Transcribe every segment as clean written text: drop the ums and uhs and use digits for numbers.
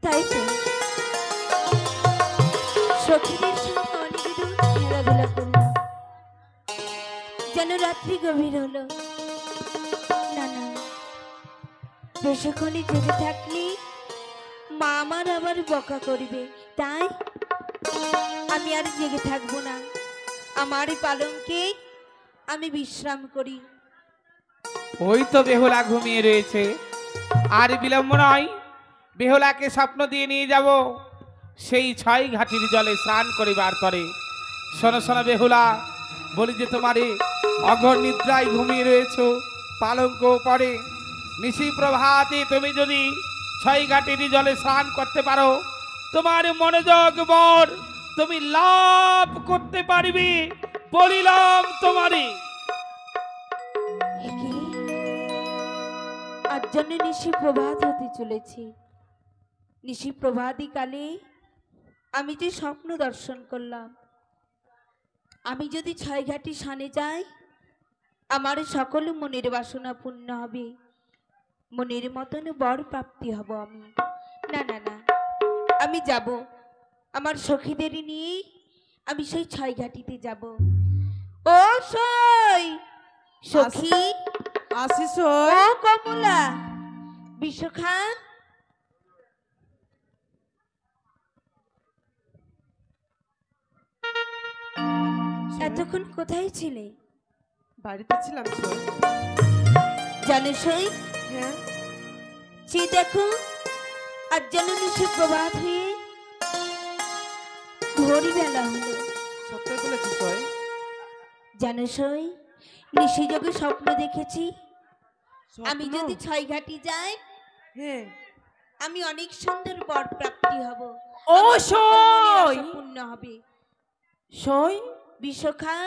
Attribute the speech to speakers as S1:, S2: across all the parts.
S1: তাই তো সখীদের সঙ্গে অনেক দূর খেলাধুলা করলাম, যেন রাত্রি গভীর হলো। না না, বেশিক্ষণই জেগে থাকলে মা আমার আবার বকা করবে, তাই আমি আর জেগে থাকবো না। আমার পালঙ্কে আমি বিশ্রাম করি।
S2: ওই তো বেহুলা ঘুমিয়ে রয়েছে, আর বিলম্ব নয়, বেহুলাকে স্বপ্ন দিয়ে নিয়ে যাব সেই 6 ঘাটির জলে স্নান করিবার পরে। শোনো শোনো বেহুলা, বলি যে তোমারে অঘর নিদ্রায় ঘুমিয়ে রয়েছো পালঙ্ক পরে, নিশি প্রভাতে তুমি যদি 6 ঘাটির জলে স্নান করতে পারো, তোমার মনোযোগ বর তুমি লাভ করতে পারবে, বলিলাম তোমারে।
S1: আজ জন্য নিশি প্রভাত হতে চলেছে। নিশি প্রভাতী কালে আমি যে স্বপ্ন দর্শন করলাম, আমি যদি 6 ঘাটি স্নানে যাই, আমার সকল মনের বাসনা পূর্ণ হবে, মনের মতন বর প্রাপ্তি হব আমি। না না না, আমি যাব, আমার সখীদের নিয়ে আমি সেই 6 ঘাটিতে যাব। ও সই সখী,
S3: আসিস
S1: ও কমলা, বিশ্বখা, এতক্ষণ কোথায় ছিলে?
S3: বাড়িতে ছিলাম সই।
S1: জানো সই,
S3: হ্যাঁ
S1: সে দেখো আজ যেন নিশি প্রভাত হয়ে ভোরই বেলা হলো।
S3: সত্যি বলেছিস সই।
S1: জানো সই, নিশি যোগে স্বপ্ন দেখেছি, আমি
S3: স্বপ্ন?
S1: যদি 6 ঘাটি যাই,
S3: হ্যাঁ
S1: আমি অনেক সুন্দর বর প্রাপ্তি হব,
S3: ও
S1: আমার সকল মনের
S3: সই।
S1: আশা পূর্ণ হবে।
S3: সই
S1: বিশ্বখা,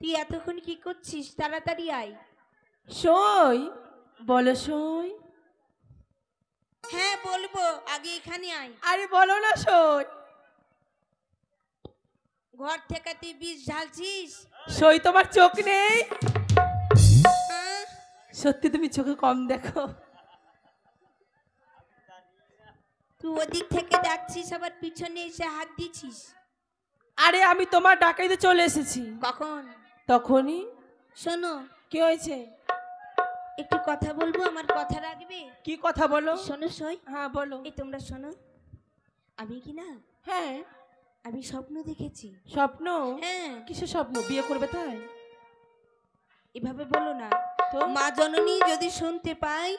S1: তুই এতক্ষণ কি করছিস? তাড়াতাড়ি আয়।
S3: সই, বলো সই।
S1: হ্যাঁ বলবো, আগে এখানে আয়।
S3: আরে বলো না সই।
S1: ঘর থেকে তুই বিষ ঢালছিস?
S3: সই তোমার চোখ নেই?
S1: হ্যাঁ?
S3: সত্যি তুমি চোখে কম দেখো।
S1: তুই ওদিক থেকে ডাকছিস, আবার পিছনে এসে হাত দিছিস।
S3: আরে আমি তোমার ডাকাইতে চলে এসেছি।
S1: কখন?
S3: তখনই।
S1: শোনো,
S3: কি হয়েছে?
S1: একটু কথা বলবো, আমার কথা রাখবে?
S3: কি কথা বলো?
S1: শোনো সই,
S3: হ্যাঁ বলো।
S1: এই তোমরা শোনো, আমি কি না,
S3: হ্যাঁ
S1: আমি স্বপ্ন দেখেছি।
S3: স্বপ্ন?
S1: হ্যাঁ।
S3: কিসের স্বপ্ন? বিয়ে করবে তাই?
S1: এভাবে বলো না,
S3: তো
S1: মা জননী যদি শুনতে পায়,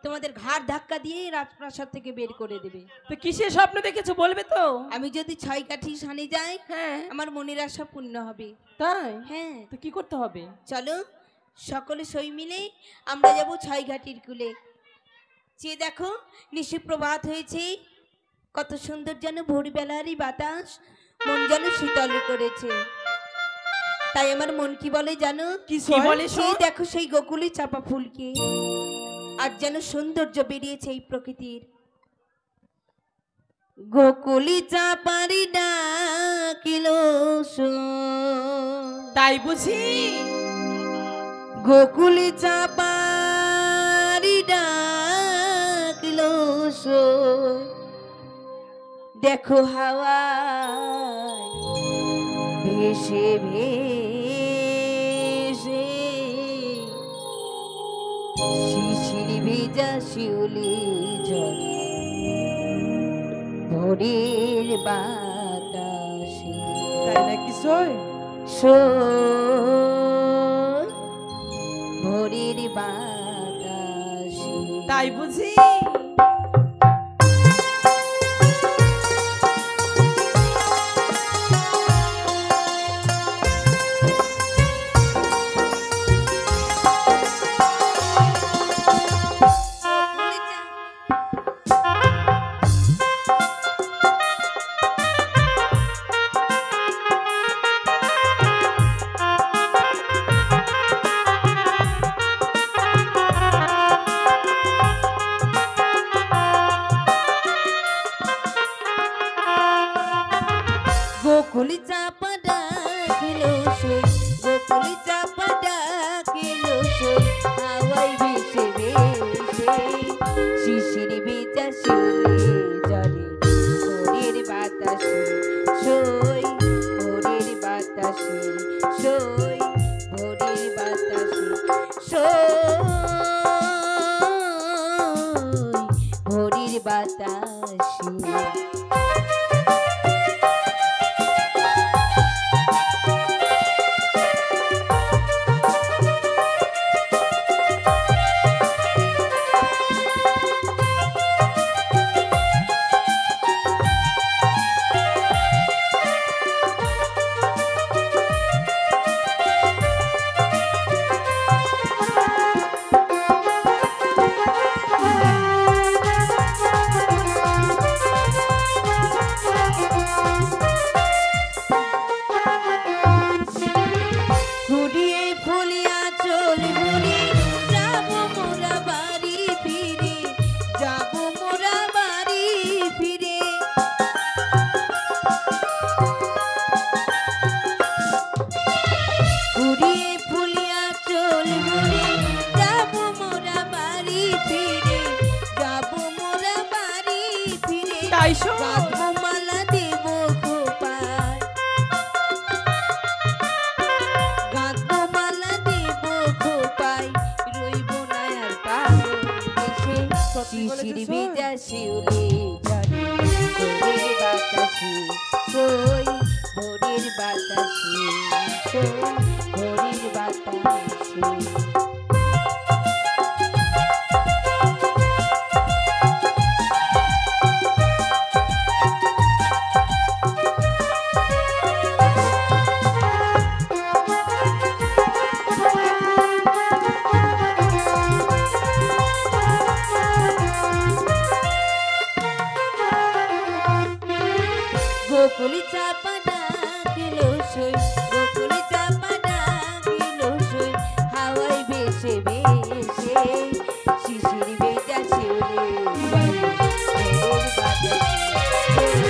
S1: তোমাদের ঘাড় ধাক্কা দিয়ে রাজপ্রাসাদ থেকে বের করে দেবে।
S3: তো কিসের স্বপ্ন দেখেছো বলবে তো?
S1: আমি যদি 6 কাঠি সানে যাই,
S3: হ্যাঁ
S1: আমার মনের আশা পূর্ণ হবে।
S3: তাই?
S1: হ্যাঁ,
S3: তো কি করতে হবে?
S1: চলো সকলে সই মিলে আমরা যাব 6 ঘাটির কুলে। যে দেখো নিশি প্রভাত হয়েছে, কত সুন্দর যেন ভোরবেলারই বাতাস মন যেন শীতল করেছে। তাই আমার মন কি বলে জানো?
S3: কি বলে?
S1: সেই দেখো সেই গোকুলে চাপা ফুলকে, আর যেন সৌন্দর্য বেরিয়েছে এই প্রকৃতির। গোকুলি চাপারি ডাকিল
S3: তাই বুঝি?
S1: গোকুলি চাপারি ডাকিল দেখো হাওয়া ভেসে ভেসে শিশির ভেজা শিউলি জল ভোরের বাতাসে।
S3: তাই নাকি সই?
S1: ভোরের বাতাসে।
S3: তাই বুঝি?
S1: গোকুলি চাপা ডাকিল গোকুলি চাপা ডাকিল হাওয়াই ভেসে ভেসে শিশির ভেজা শিউলি বাতাসে। মালা দেব খোপায়, গাঁথবো মালা দেব খোপায়, রইব না আর কারো দেশে। শিশির ভেজা শিউলি ঝরে ভোরের বাতাসে, সই ভোরের বাতাসে, সই ভোরের বাতাসে। গোকুলি চাপা ডাকিলো সই, গোকুলি চাপা ডাকিলো সই, হাওয়ায় ভেসে ভেসে শিশির ভেজা শিউলি ঝরে ভোরের বাতাসে, সই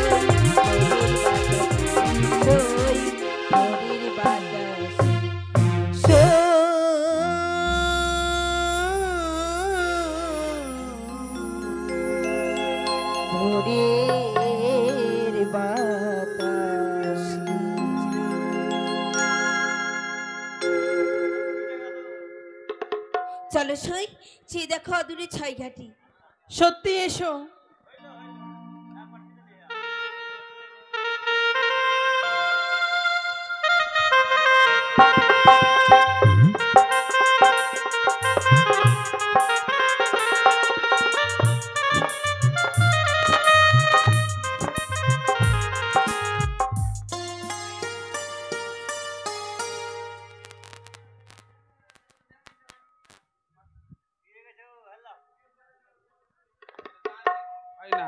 S1: ভোরের বাতাসে, ভোরের বাতাসে। চলো সই, চেয়ে দেখো অদূরে ছয় ঘাটি।
S3: সত্যি এসো।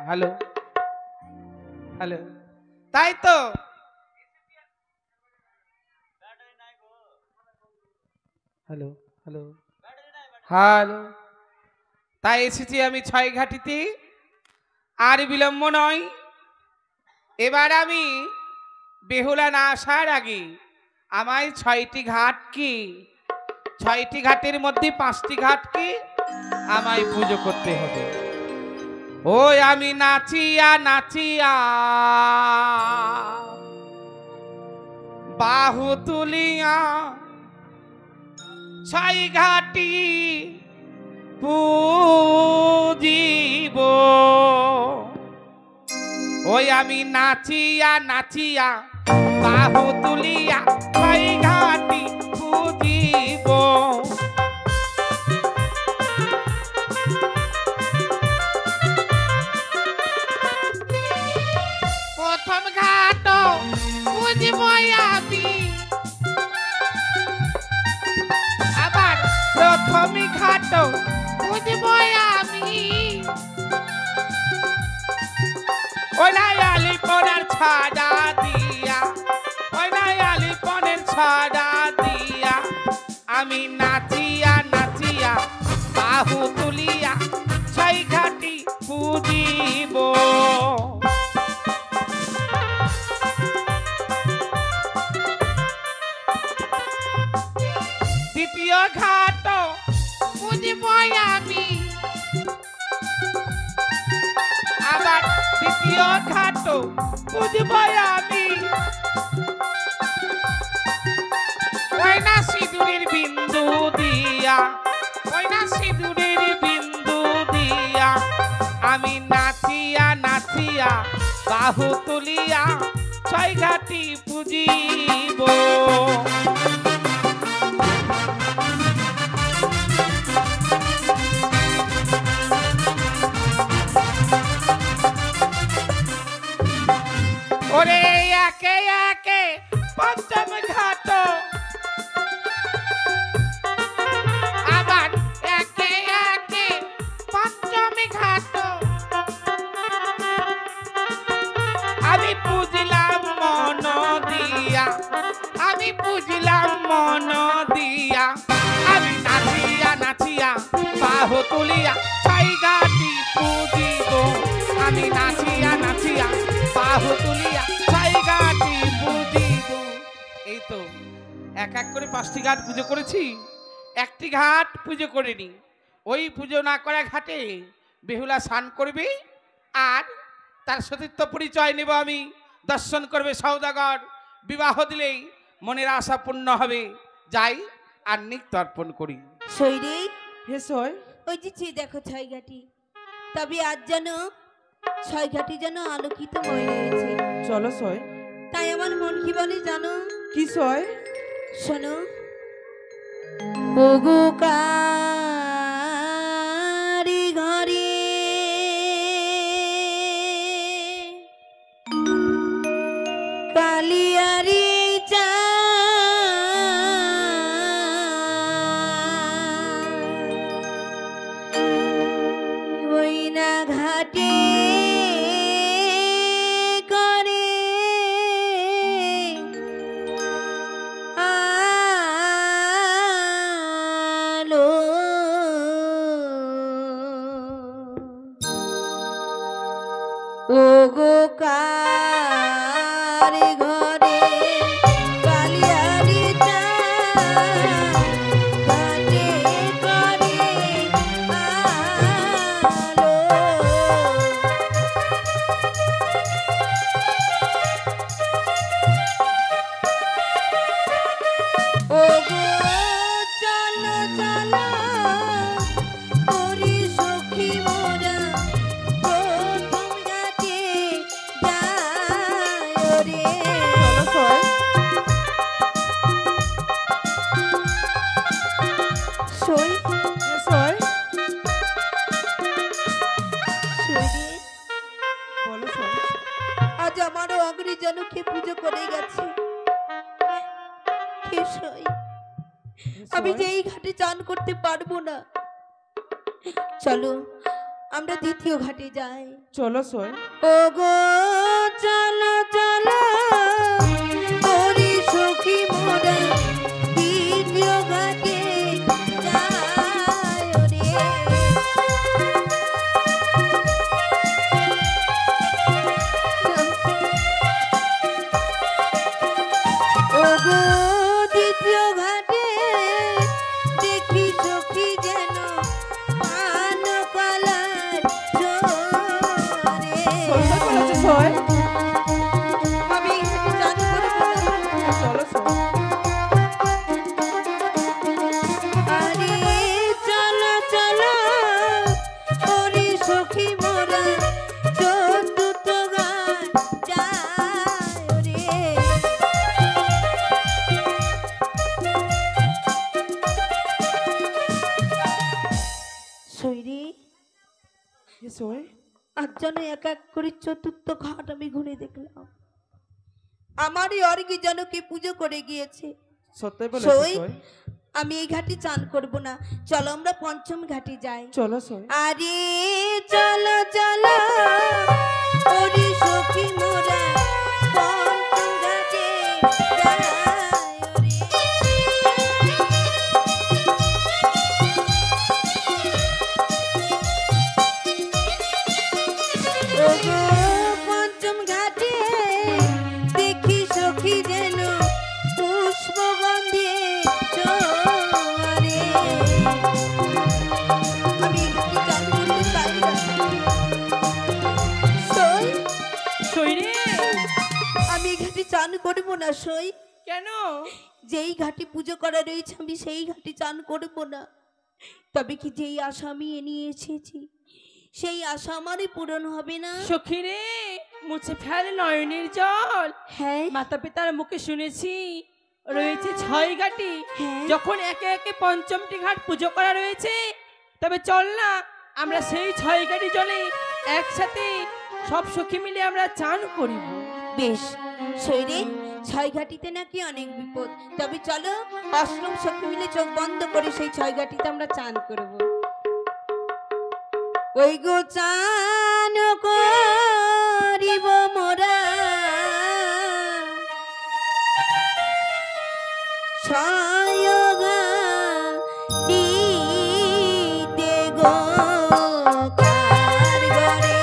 S2: হ্যালো হ্যালো, তাই তো হ্যালো হ্যালো হ্যালো, তাই এসেছি আমি ছয় ঘাটিতে, আর বিলম্ব নয়। এবার আমি বেহুলা না আসার আগে আমায় 6টি ঘাট কি, 6টি ঘাটের মধ্যে 5টি ঘাটকে আমায় পুজো করতে হবে। ওই আমি নাচিয়া নাচিয়া বাহু তুলিয়া 6 ঘাটি পুজিব। ওই আমি নাচিয়া নাচিয়া বাহু তুলিয়া 6 ঘাটি পুজিব। প্রথম ঘাট পুজিব আমি, আবার প্রথম ঘাট পুজিব আমি। ওলাই আলিপনের ছাড়া দিয়া, ওলাই আলিপনের ছাড়া দিয়া আমি নাচিয়া নাচিয়া বাহু তুলিয়া 6 ঘাটি পুজিব। দ্বিতীয় ঘাট পুজিব আমি, আবার দ্বিতীয় ঘাট পুজিব আমি। ওই না সিঁদুরের বিন্দু দিয়া, ওই না সিঁদুরের বিন্দু দিয়া আমি নাচ নাচিয়া বাহু তুলিয়া ছয় ঘাটি পুজিব। ওরে একে একে পঞ্চম ঘাট, আবার একে একে পঞ্চম ঘাট, আমি পুজিলাম মন দিয়া, আমি পুজিলাম মন দিয়া, আমি নাচিয়া নাচিয়া বাহু তুলিয়া ছয় ঘাটি পুজিব। আমি নাচিয়া নাচিয়া বাহু তুলিয়া ছয় ঘাটি পুজিব। এই তো এক এক করে 5টি ঘাট পুজো করেছি, একটি ঘাট পুজো করিনি। ওই পুজো না করা ঘাটে বেহুলা স্নান করবে আর তার সতীত্ব পরিচয় নেব আমি, দর্শন করবে সওদাগর। বিবাহ দিলেই মনের আশা পূর্ণ হবে। যাই আর নিত্য অর্পণ করি।
S1: শৈরে
S3: হে সই।
S1: ওই যে চেয়ে দেখো ছয় ঘাটি, তবে আজ যেন ছয় ঘাটি যেন আলোকিতময় রয়েছে।
S3: চলো সই।
S1: তাই আমার মন কি বলে জানো?
S3: কি সই?
S1: শোনো, ওগো কারিগরি কালিয়ারি চা ওই না ঘাটে করে আলো ওগো কারিগরি কালিয়ারি চা ঘাটে করে আলো। ওগো চলো চলো ওরে সখী মোরা প্রথম ঘাটে যায় রে।
S3: চলো সই।
S1: সই
S3: হে সই।
S1: সই রে,
S3: বলো সই।
S1: আজ আমারও অগ্নি জনকে পুজো করে গেছে। হে সই, আমি যে এই ঘাটে চান করতে পারবো না। চলো আমরা দ্বিতীয় ঘাটে যাই।
S3: চলো সই।
S1: ওগো চলো চলো ওরে সখী মোরা দ্বিতীয় ঘাটে যাই রে। ওগো দ্বিতীয় ঘাটে দেখি সখী যেন পান কলার ঝরে।
S3: সই বলেছে সই।
S1: আমি এখানে চান করবো না।
S3: চলো সই।
S1: আরে চলো চলো ওরে সখী মোরা চতুর্থ ঘাট যাই রে। শৈরী,
S3: হে সই।
S1: আজ যেন এক এক করে চতুর্থ ঘাট আমি ঘুরে দেখলাম। আমারই অর্ঘি যেন কে পুজো করে গিয়েছে।
S3: সত্যি বলেছে
S1: সই,
S3: সই।
S1: আমি এই ঘাটে চান করব না। চলো আমরা পঞ্চম ঘাটে যাই।
S3: চলো সই।
S1: আরে চলো চলো ওরে সখী মোরা পঞ্চম ঘাটে যাই রে। ওগো পঞ্চম ঘাটে দেখি সখী যেন পুষ্পগন্ধে চরে। আমি এখানে চান করতে চাই না। সই,
S3: সই রে।
S1: আমি এই ঘাটে চান করবো না। সই,
S3: কেন?
S1: যেই ঘাটে পুজো করা রয়েছে আমি সেই ঘাটে চান করবো না। তবে কি যেই আশা আমি এ নিয়ে এসেছি সেই আশা আমারই পূরণ হবে না?
S3: সখী রে, মুছে ফেল নয়নের জল।
S1: হ্যাঁ
S3: মাতা পিতার মুখে শুনেছি রয়েছে 6 ঘাটি।
S1: হ্যাঁ।
S3: যখন একে একে পঞ্চমটি ঘাট পুজো করা রয়েছে, তবে চল না আমরা সেই 6 ঘাটি জলে একসাথে সব সখী মিলে আমরা চান করিব।
S1: বেশ, শৈরে 6 ঘাটিতে নাকি অনেক বিপদ, তবে চলো অষ্টম সখী মিলে চোখ বন্ধ করে সেই 6 ঘাটিতে আমরা চান করব। ওই গো চান করিব মোরা 6 ঘাটিতে গো কার ঘরে।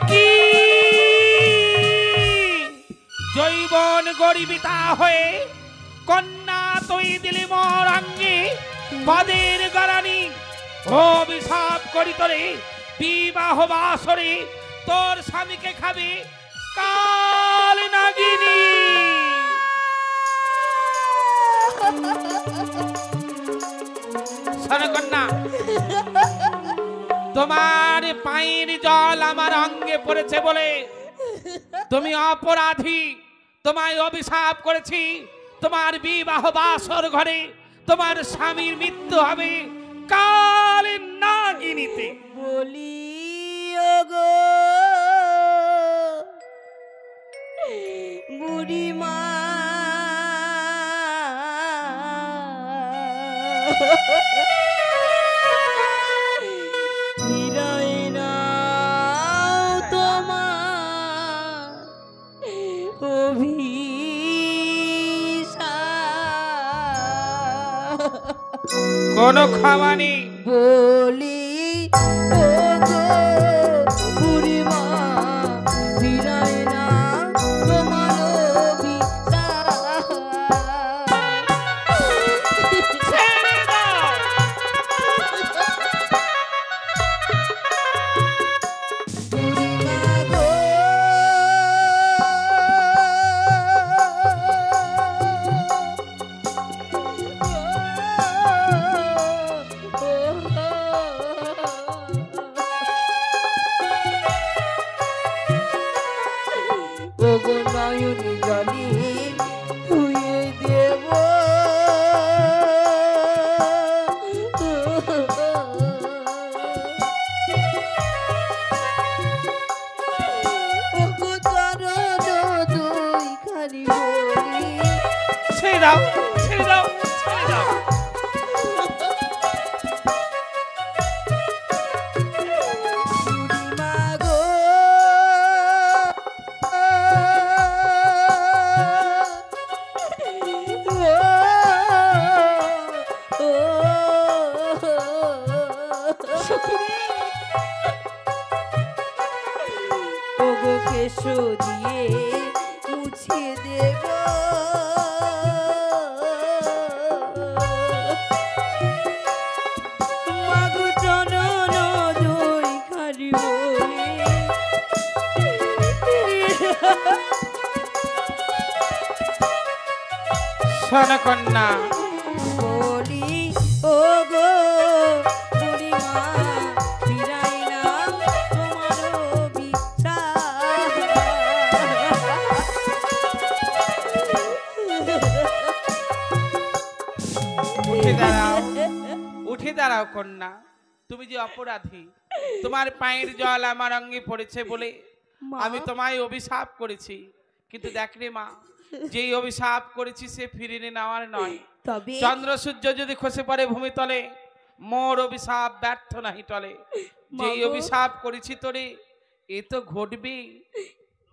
S2: কি জৈবন গরিবিতা হয়ে কন্যা তুই দিলি মোর অঙ্গে পদের গরানি অভিশাপ করি তোরে বিবাহ বাসরে তোর স্বামীকে খাবে কাল নাগিনী। শোনো কন্যা, তোমার পায়ের জল আমার অঙ্গে পড়েছে বলে তুমি অপরাধী। তোমায় অভিশাপ করেছি, তোমার বিবাহ বাসর ঘরে তোমার স্বামীর মৃত্যু হবে কাল নাগিনীতে।
S1: বলি ওগো বুড়িমা, ফিরাই নাও তোমার অভিশাপ।
S2: কোনো ক্ষমা নেই।
S1: বলি ওগো বুড়িমা, ফিরাই নাও তোমার অভিশাপ।
S2: ছেড়ে দাও।
S1: বুড়িমা গো, ওগো নয়নি জলে ধুয়ে দেব ওগো চরণ দুই খানি বলি।
S2: ছেড়ে দাও, ছেড়ে দাও, ছেড়ে দাও।
S1: বুড়িমা গো, ওগো কেশো দিয়ে মুছে দেব মাগো চরণ দুই খানি বলি।
S2: শোনো কন্যা,
S1: বলি ওগো বুড়িমা, ফিরাই নাও তোমার অভিশাপ।
S2: উঠে দাঁড়াও, উঠে দাঁড়াও কন্যা। তুমি যে অপরাধী, তোমার পায়ের জল আমার অঙ্গে পড়েছে বলে
S1: মা,
S2: আমি তোমায় অভিশাপ করেছি। কিন্তু দেখ রে মা, যেই অভিশাপ করেছি সে ফিরিয়ে নেওয়ার নয়।
S1: তবে
S2: চন্দ্র সূর্য যদি খসে পড়ে ভূমি তলে, মোর অভিশাপ ব্যর্থ নাহি টলে। যেই
S1: মাগো।
S2: অভিশাপ করেছি তোরে এ তো ঘটবে।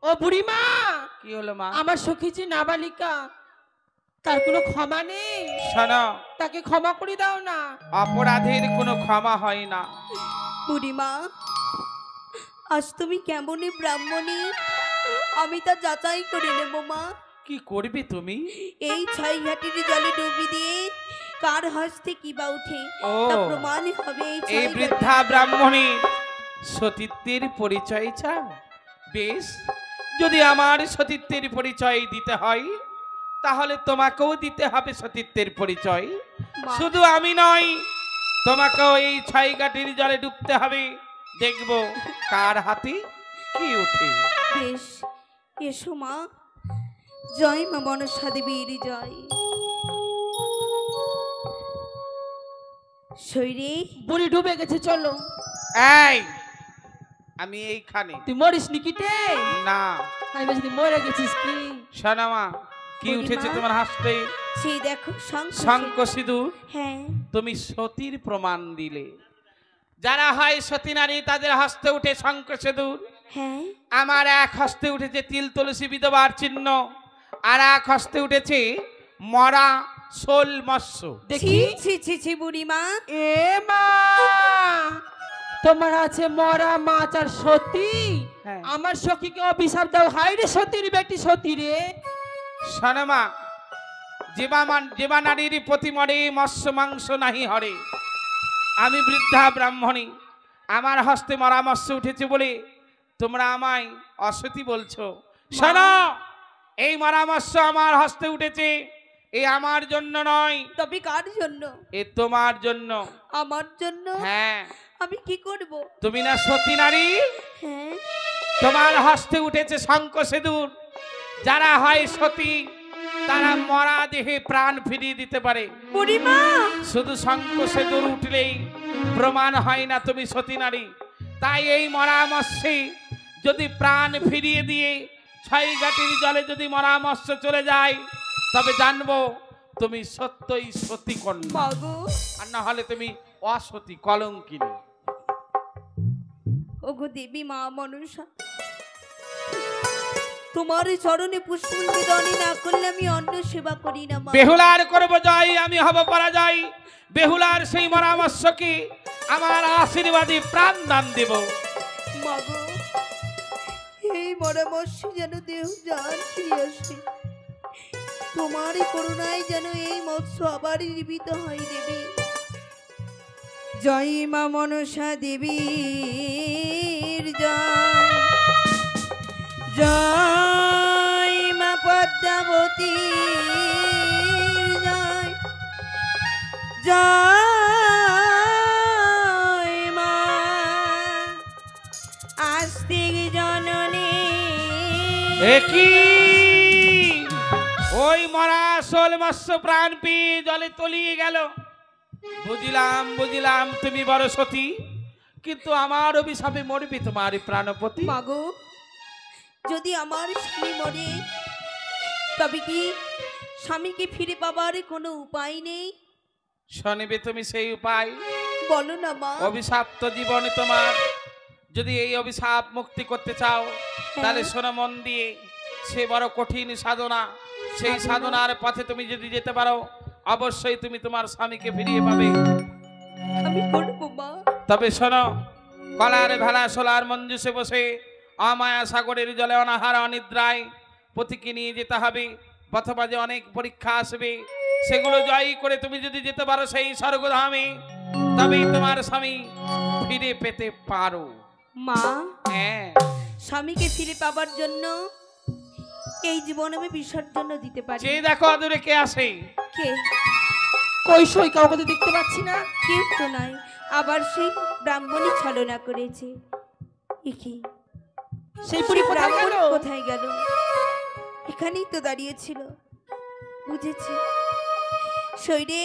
S3: ও বুড়িমা,
S2: কি হলো মা?
S3: আমার সখী যে নাবালিকা, তার কোনো ক্ষমা নেই।
S2: শোনো,
S3: তাকে ক্ষমা করে দাও না।
S2: অপরাধের কোনো ক্ষমা হয় না।
S1: বুড়িমা, আজ তুমি কেমনই ব্রাহ্মণী আমি তা যাচাই করে নেব মা।
S2: কি করবে তুমি?
S1: এই 6 ঘাটির জলে ডুবি দিয়ে কার হস্তে কি বা উঠে
S2: ও,
S1: তা প্রমাণ হবে এই
S2: এই
S1: 6
S2: বৃদ্ধা ব্রাহ্মণী সতীত্বের পরিচয় চাও? বেশ, যদি আমার সতীত্বের পরিচয় দিতে হয় তাহলে তোমাকেও দিতে হবে সতীত্বের পরিচয়।
S1: মা।
S2: শুধু আমি নই, তোমাকেও এই ছয়ঘাটির জলে ডুবতে হবে। দেখবো কার হাতে কি ওঠে।
S1: বেশ, এসো মা। জয় মা মনসা দেবীর জয়। শৈরে
S3: বুড়ি ডুবে গেছে, চলো।
S2: এই, আমি এইখানে।
S3: তুই মরিস নিকিতে?
S2: না,
S3: আমি বলছি তুই মরে গেছিস কি?
S2: সোনামা, কি
S1: বুড়িমা।
S2: উঠেছে তোমার হাসতে?
S1: সেই দেখো
S2: শঙ্খ সিঁদুর।
S1: হ্যাঁ
S2: তুমি সতীর প্রমাণ দিলে। যারা হয় সতী নারী তাদের হস্তে উঠে শঙ্খ সিঁদুর।
S1: হ্যাঁ
S2: আমার এক হস্তে উঠেছে তিল তুলসী বিধবার চিহ্ন, আর এক হস্তে উঠেছে মরা শোল মৎস্য।
S3: দেখি।
S1: ছি ছি ছি বুড়িমা।
S3: এ মা, তোমার আছে মরা মাছ আর সতী।
S2: হ্যাঁ।
S3: আমার সখীকে অভিশাপ দাও। হাই রে সতীর বেটি, সতী রে।
S2: শোনমা, যেবা নারীর প্রতি মরে মৎস্য মাংস নাহি হরে। আমি বৃদ্ধা ব্রাহ্মণী, আমার হস্তে মরা মৎস্য উঠেছে বলে তোমরা আমায় অসতী বলছো। শোনো, এই মরা মৎস্য আমার হস্তে উঠেছে, এ আমার জন্য নয়,
S1: তবে কার জন্য?
S2: এ তোমার জন্য।
S1: আমার জন্য?
S2: হ্যাঁ,
S1: আমি কি করব?
S2: তুমি না সতী নারী?
S1: হ্যাঁ
S2: তোমার হস্তে উঠেছে শঙ্খ সিঁদুর। যারা হয় সতী তারা মরা দেহে প্রাণ ফিরিয়ে দিতে পারে।
S1: বুড়িমা।
S2: শুধু শঙ্খ সিঁদুর উঠলেই প্রমাণ হয় না তুমি সতী নারী। তাই এই মরা মৎস্যে যদি প্রাণ ফিরিয়ে দিয়ে ছয়ঘাটির জলে যদি মরা মৎস্য চলে যায়, তবে জানবো তুমি সত্যই সতী কন্যা,
S1: মাগো,
S2: আর না হলে তুমি অসতী কলঙ্কিনী।
S1: ওগো দেবী মা মনসা, তোমার চরণে পুষ্প নিবেদন না করলে আমি অন্য সেবা করি না মা।
S2: বেহুলার করব জয়, আমি হব পরাজয়। বেহুলার সেই মরা মৎস্যকে আমার আশীর্বাদী প্রাণ দান দেব।
S1: মাগো, এই মরামর্শ যেন দেহ জান ফিরে আসে। তোমার করুণায় যেন এই মৎস্য আবার জীবিত হয় দেবী। জয় মা মনসা দেবীর জয়, জয় মা পদ্মাবতী জয়, জয় মা আস্তিক জননী।
S2: একই ওই মরা শোল মৎস্য প্রাণ পেয়ে জলে তলিয়ে গেল। বুঝিলাম তুমি বড় সতী, কিন্তু আমার অভিশাপে মরবে তোমার প্রাণপতি।
S1: মাগো, যদি আমার স্বামী মরে তবে কি স্বামীকে ফিরে পাবার কোনো উপায় নেই?
S2: শুনবে তুমি সেই উপায়?
S1: বলো না মা।
S2: অভিশাপ্ত জীবনে তোমার যদি এই অভিশাপ মুক্তি করতে চাও, তাহলে শোনো মন দিয়ে, সে বড় কঠিন সাধনা। সেই সাধনার পথে তুমি যদি যেতে পারো, অবশ্যই তুমি তোমার স্বামীকে ফিরিয়ে পাবে।
S1: আমি করবো মা।
S2: তবে শোনো, কলার ভেলা সোলার মঞ্জুসে বসে অমায়া সাগরের জলে অনাহার অনিদ্রায় পতিকে নিয়ে যেতে হবে। পথবাজে অনেক পরীক্ষা আসবে, সেগুলো জয় করে তুমি যদি যেতে পারো সেই স্বর্গধামে, তবেই তোমার স্বামী ফিরে পেতে পারো।
S1: মা,
S2: হ্যাঁ,
S1: স্বামীকে ফিরে পাবার জন্য এই জীবন আমি বিসর্জন দিতে পারি।
S2: যে দেখো দূরে কে আসে।
S1: কে?
S3: কই সই কাউকে তো দেখতে পাচ্ছি না।
S1: কেউ তো নাই, আবার সেই ব্রাহ্মণী ছলনা করেছে। কি
S3: সেই বুড়ি কোথায়
S1: ব্রাহ্মণ
S3: গেল?
S1: কোথায় গেল? এখানেই তো দাঁড়িয়েছিল। বুঝেছি, শৈরে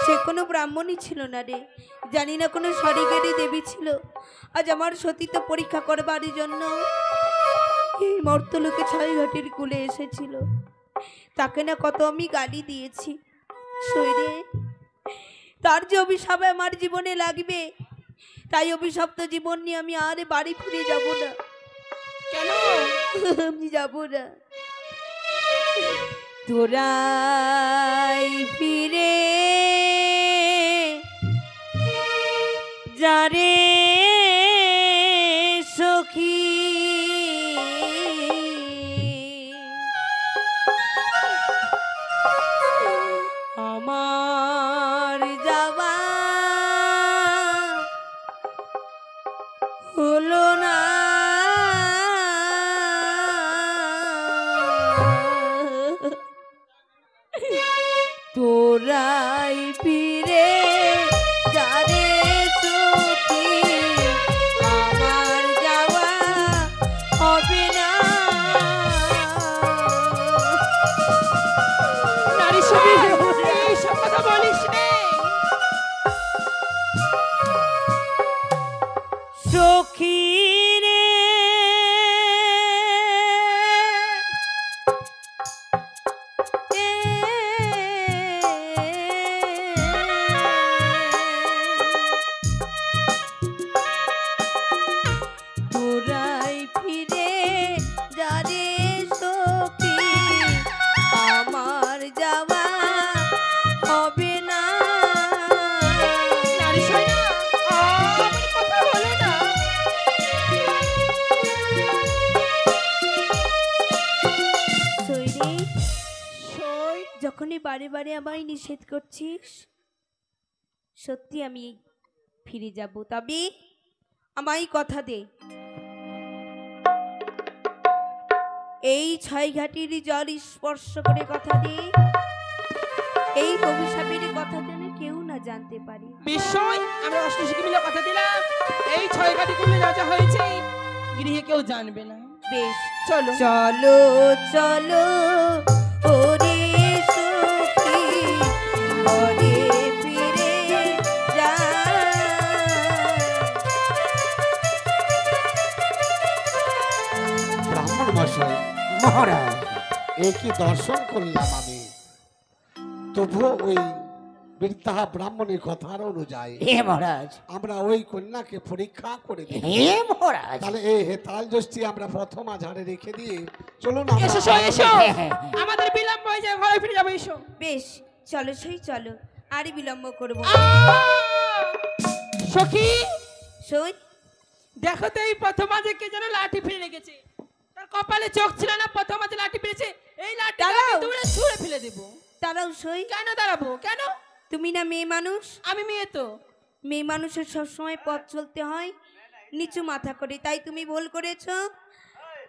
S1: সে কোনো ব্রাহ্মণই ছিল না রে, জানি না কোনো স্বর্গেরই দেবী ছিল। আজ আমার সতীত্ব পরীক্ষা করবার জন্য এই মর্তলোকে ছয়ঘাটির কুলে এসেছিল। তাকে না কত আমি গালি দিয়েছি। শৈরে, তার যে অভিশাপে আমার জীবনে লাগবে, তাই অভিশপ্ত জীবন নিয়ে আমি আর বাড়ি ফিরে যাব না।
S3: কেন?
S1: আমি যাব না। তোরাই ফিরে যারে সখী, আমার যাওয়া হলো না। তোরাই সখী রে তোরাই ফিরে যারে সখী আমার যাওয়া হবে না।
S3: নারী সৈনা, আমার কথা বলো না।
S1: সৈরি,
S3: সই,
S1: যখনই বারে বারে আমায় নিষেধ করছিস, সত্যি আমি ফিরে যাব, তবে আমায় কথা দে এই ছয় ঘাটির জল স্পর্শ করে কথা দে এই অভিশাপের কথা যেন কেউ না জানতে পারে।
S3: বিস্ময়, আমরা অষ্টসখী মিলে কথা দিলাম এই 6 ঘাটি কুলে যা যা হয়েছে গৃহে কেউ জানবে না।
S1: বেশ,
S3: চলো
S1: চলো চলো ওরে সখী ঘরে ফিরে যা।
S4: ব্রাহ্মণ মশাই, মহারাজ, এ কি দর্শন করলাম আমি। তবুও ওই বৃদ্ধা ব্রাহ্মণের কথার অনুযায়ী
S5: হে মহারাজ,
S4: আমরা ওই কন্যাকে পরীক্ষা করে দিই।
S5: হে মহারাজ,
S4: তাহলে এই হেতাল জষ্টি আমরা প্রথম আঝারে রেখে দিয়ে চলুন আমরা-
S3: এসো সই, এসো,
S5: হ্যাঁ, হ্যাঁ, হ্যাঁ।
S3: আমাদের বিলম্ব হয়ে যায়, ঘরে ফিরে যাবো। এসো।
S1: বেশ, চলো সই, চলো, আর বিলম্ব করবো না।
S3: সখী,
S1: সই,
S3: দেখো তো এই প্রথম মাঝে কে যেন লাঠি ফেলে রেখেছে। তার কপালে চোখ ছিল না, প্রথম মাঝে লাঠি ফেলেছে। এই লাঠি
S1: দাঁড়াও।
S3: দূরে ছুঁড়ে ফেলে দেবো।
S1: দাঁড়াও সই,
S3: কেন দাঁড়াবো? কেন?
S1: তুমি না মেয়ে মানুষ?
S3: আমি মেয়ে তো।
S1: মেয়ে মানুষের সবসময় পথ চলতে হয় নিচু মাথা করে, তাই তুমি ভুল করেছো।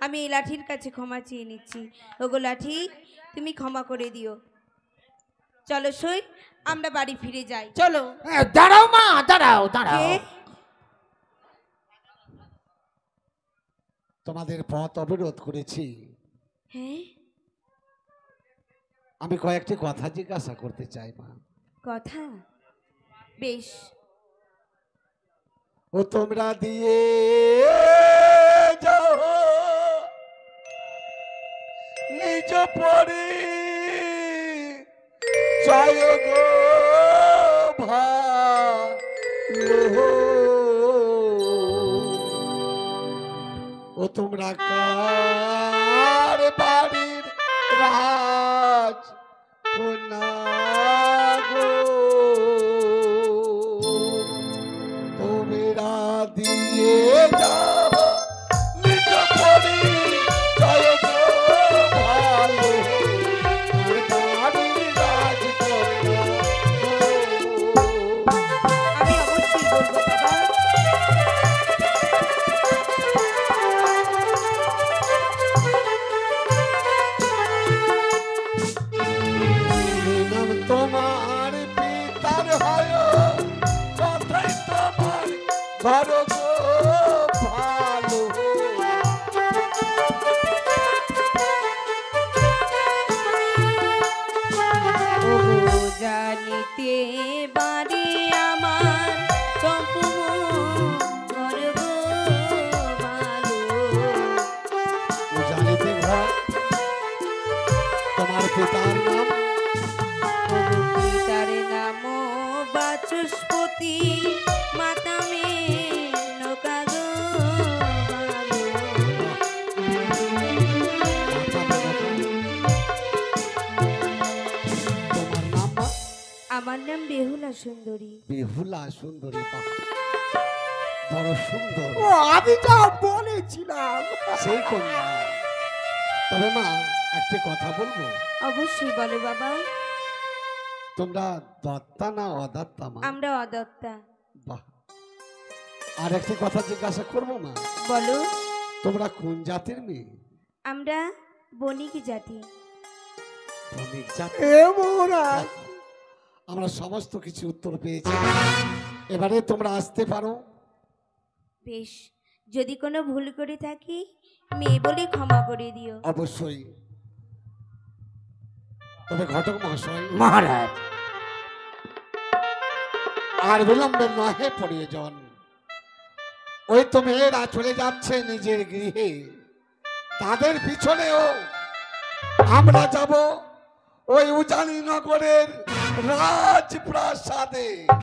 S1: আমি এই লাঠির কাছে ক্ষমা চেয়ে নিচ্ছি। ওগো লাঠি, তুমি ক্ষমা করে দিও। চলো সই, আমরা বাড়ি ফিরে যাই।
S3: চলো।
S5: দাঁড়াও মা, দাঁড়াও দাঁড়াও।
S1: কে?
S4: তোমাদের পথ অবরোধ করেছি।
S1: হ্যাঁ,
S4: আমি কয়েকটি কথা জিজ্ঞাসা করতে চাই মা।
S1: কথা? বেশ,
S4: ও তোমরা দিয়ে যাও নিজ পরে জয় গো ভালো। ও তোমরা কার বাড়ির রাজ কন্যা গো, তোমরা দিয়ে যাও নিজ পরি জয় গো ভালো। তোর বাড়ির রাজ কন্যা গো।
S1: আমি অবশ্যই বলবো বাবা।
S4: নাম তোমার পিতার হয় কথাই তোমার ঘর গো ভালো।
S1: ওগো জানিতে বাড়ি আমার সম্পূর্ণ গো ভালো।
S4: ও জানিতে ঘর তোমার পিতার নাম
S1: পিতার নাম বাচস্পতি, মাতা মেনকা গো ভালো।
S4: তোমার নাম মা?
S1: আমার নাম বেহুলা সুন্দরী।
S4: বেহুলা সুন্দরী। বাহ, বড় সুন্দর
S5: ও, আমি যা বলেছিলাম।
S4: সেই কন্যা। তবে মা, একটি কথা বলবো।
S1: অবশ্যই বলো বাবা।
S4: তোমরা দত্তা না অদত্তা মা?
S1: আমরা অদত্তা।
S4: বাহ, আর একটি কথা জিজ্ঞাসা করবো মা।
S1: বলো।
S4: তোমরা কোন জাতির মেয়ে?
S1: আমরা বণিক জাতি।
S4: বণিক জাতি?
S5: হে মহারাজ,
S4: আমরা সমস্ত কিছু উত্তর পেয়েছি। এবারে তোমরা আসতে পারো।
S1: বেশ, যদি কোনো ভুল করে থাকি মেয়ে বলে ক্ষমা করে দিও।
S4: অবশ্যই। তবে ঘটক মহাশয়,
S5: মহারাজ,
S4: আর বিলম্বের নহে প্রয়োজন। ওই তো মেয়েরা চলে যাচ্ছে নিজের গৃহে, তাদের পিছনেও আমরা যাব ওই উজানি নগরের রাজপ্রাসাদে।